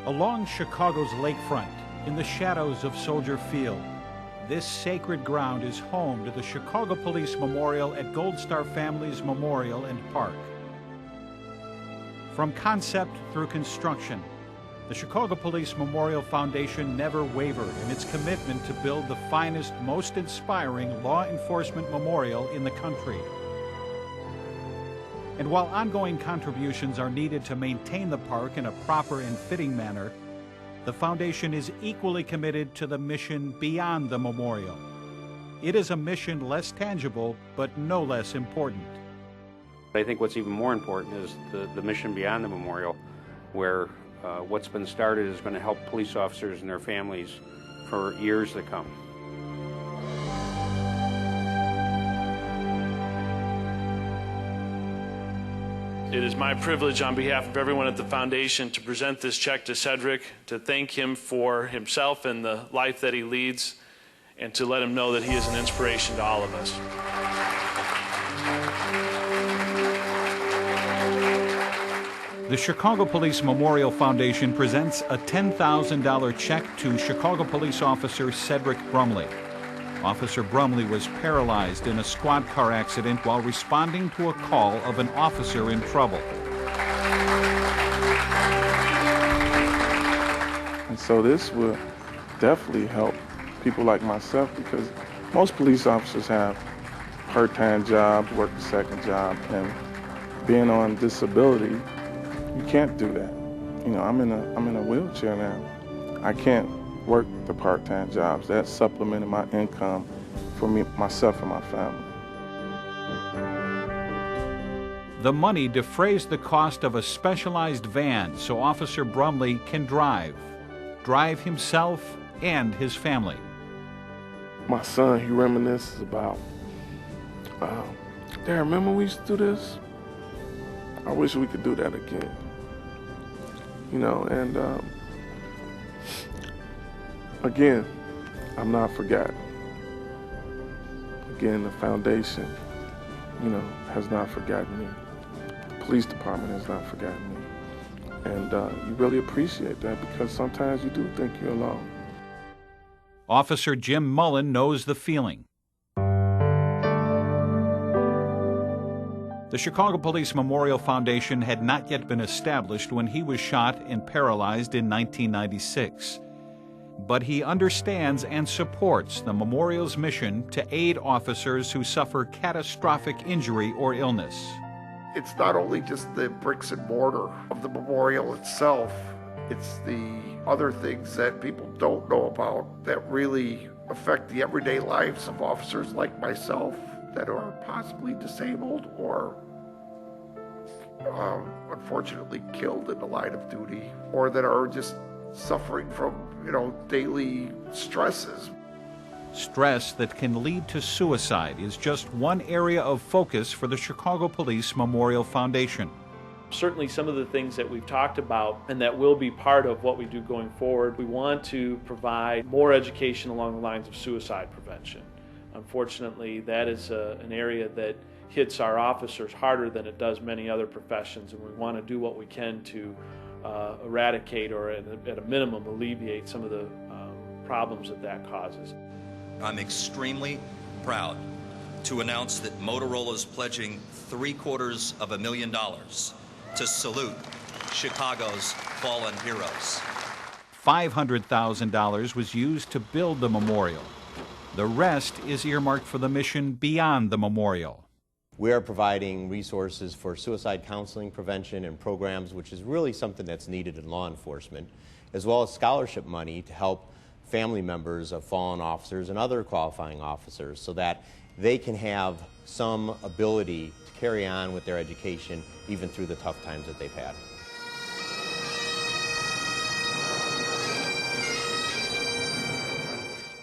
Along Chicago's lakefront, in the shadows of Soldier Field, this sacred ground is home to the Chicago Police Memorial at Gold Star Families Memorial and Park. From concept through construction, the Chicago Police Memorial Foundation never wavered in its commitment to build the finest, most inspiring law enforcement memorial in the country. And while ongoing contributions are needed to maintain the park in a proper and fitting manner, the foundation is equally committed to the mission beyond the memorial. It is a mission less tangible, but no less important. I think what's even more important is the mission beyond the memorial, where what's been started is going to help police officers and their families for years to come. It is my privilege on behalf of everyone at the foundation to present this check to Cedric, to thank him for himself and the life that he leads, and to let him know that he is an inspiration to all of us. The Chicago Police Memorial Foundation presents a $10,000 check to Chicago police officer Cedric Brumley. Officer Brumley was paralyzed in a squad car accident while responding to a call of an officer in trouble. And so this will definitely help people like myself, because most police officers have part-time jobs, work a second job, and being on disability, you can't do that. You know, I'm in a wheelchair now. I can't work the part-time jobs. That's supplementing my income for me, myself, and my family. The money defrays the cost of a specialized van so Officer Brumley can drive himself and his family. My son, he reminisces about, Dad, remember we used to do this? I wish we could do that again. You know, and again, I'm not forgotten. Again, the foundation, you know, has not forgotten me. The police department has not forgotten me. And you really appreciate that, because sometimes you do think you're alone. Officer Jim Mullen knows the feeling. The Chicago Police Memorial Foundation had not yet been established when he was shot and paralyzed in 1996. But he understands and supports the memorial's mission to aid officers who suffer catastrophic injury or illness. It's not only just the bricks and mortar of the memorial itself, it's the other things that people don't know about that really affect the everyday lives of officers like myself that are possibly disabled or unfortunately killed in the line of duty, or that are just suffering from, you know, daily stresses. Stress that can lead to suicide is just one area of focus for the Chicago Police Memorial Foundation. Certainly some of the things that we've talked about and that will be part of what we do going forward, we want to provide more education along the lines of suicide prevention. Unfortunately, that is an area that hits our officers harder than it does many other professions, and we want to do what we can to eradicate, or at a minimum alleviate, some of the problems that causes. I'm extremely proud to announce that Motorola is pledging $750,000 to salute Chicago's fallen heroes. $500,000 was used to build the memorial. The rest is earmarked for the mission beyond the memorial. We are providing resources for suicide counseling, prevention, and programs, which is really something that's needed in law enforcement, as well as scholarship money to help family members of fallen officers and other qualifying officers so that they can have some ability to carry on with their education even through the tough times that they've had.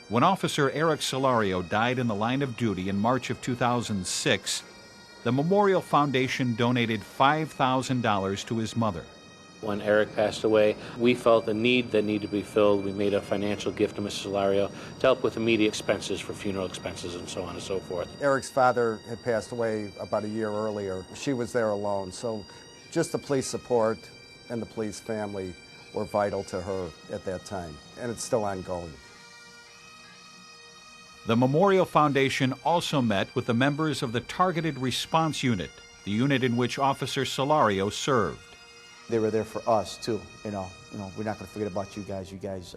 When Officer Eric Solario died in the line of duty in March of 2006, the Memorial Foundation donated $5,000 to his mother. When Eric passed away, we felt a need that needed to be filled. We made a financial gift to Mrs. Solario to help with immediate expenses for funeral expenses and so on and so forth. Eric's father had passed away about a year earlier. She was there alone, so just the police support and the police family were vital to her at that time, and it's still ongoing. The Memorial Foundation also met with the members of the Targeted Response Unit, the unit in which Officer Solario served. They were there for us too. You know, we're not going to forget about you guys. You guys,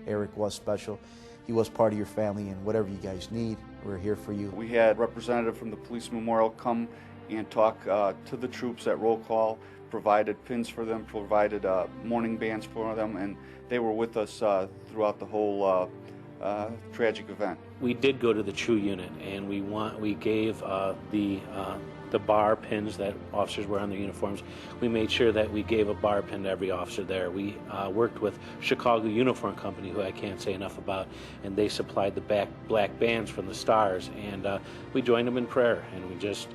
Eric was special. He was part of your family, and whatever you guys need, we're here for you. We had a representative from the Police Memorial come and talk to the troops at roll call, provided pins for them, provided morning bands for them, and they were with us throughout the whole tragic event. We did go to the True Unit, and we gave the bar pins that officers wear on their uniforms. We made sure that we gave a bar pin to every officer there. We worked with Chicago Uniform Company, who I can't say enough about, and they supplied the black bands from the stars, and we joined them in prayer, and we just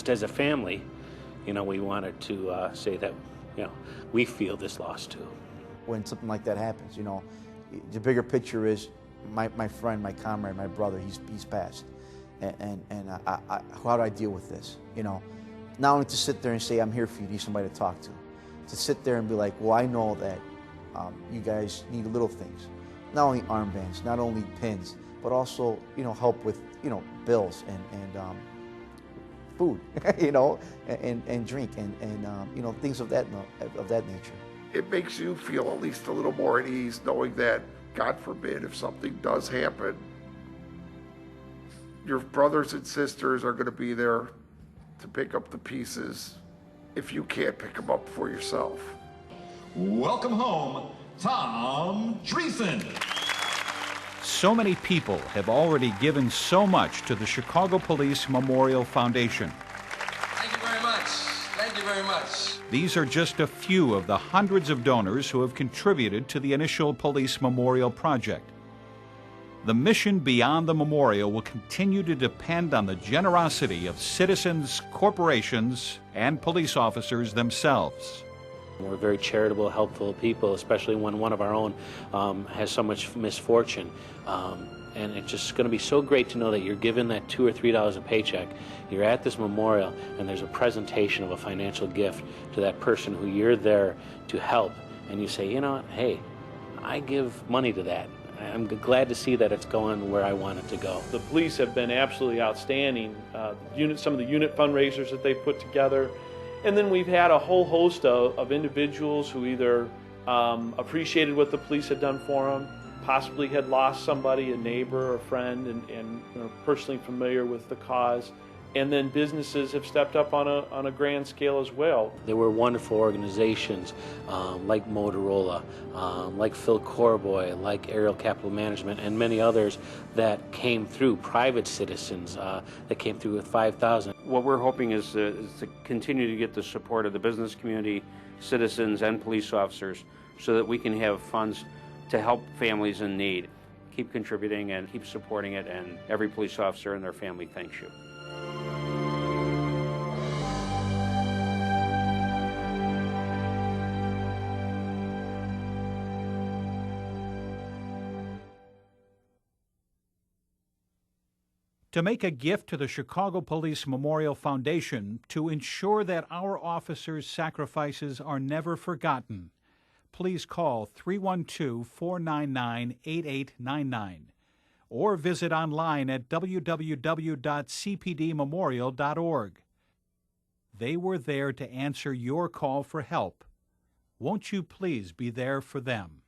as a family, we wanted to say that, we feel this loss too. When something like that happens, the bigger picture is my friend, my comrade, my brother, he's passed. And how do I deal with this? Not only to sit there and say, I'm here for you, need somebody to talk to sit there and be like, well, I know that you guys need little things. Not only armbands, not only pins, but also, help with, bills and food, and drink and things of that nature. It makes you feel at least a little more at ease knowing that, God forbid, if something does happen, your brothers and sisters are going to be there to pick up the pieces if you can't pick them up for yourself. Welcome home, Tom Dreesen. So many people have already given so much to the Chicago Police Memorial Foundation. Thank you very much. Thank you very much. These are just a few of the hundreds of donors who have contributed to the initial police memorial project. The mission beyond the memorial will continue to depend on the generosity of citizens, corporations, and police officers themselves. We're very charitable, helpful people, especially when one of our own has so much misfortune. And it's just going to be so great to know that you're given that $2 or $3 a paycheck, you're at this memorial, and there's a presentation of a financial gift to that person who you're there to help, and you say, hey, I give money to that. I'm glad to see that it's going where I want it to go. The police have been absolutely outstanding. Some of the unit fundraisers that they put together, and then we've had a whole host of individuals who either appreciated what the police had done for them, possibly had lost somebody, a neighbor or friend, and personally familiar with the cause. And then businesses have stepped up on a grand scale as well. There were wonderful organizations like Motorola, like Phil Corboy, like Aerial Capital Management, and many others that came through, private citizens that came through with $5,000. What we're hoping is to continue to get the support of the business community, citizens, and police officers so that we can have funds to help families in need. Keep contributing and keep supporting it, and every police officer and their family thanks you. To make a gift to the Chicago Police Memorial Foundation to ensure that our officers' sacrifices are never forgotten, please call 312-499-8899 or visit online at www.cpdmemorial.org. They were there to answer your call for help. Won't you please be there for them?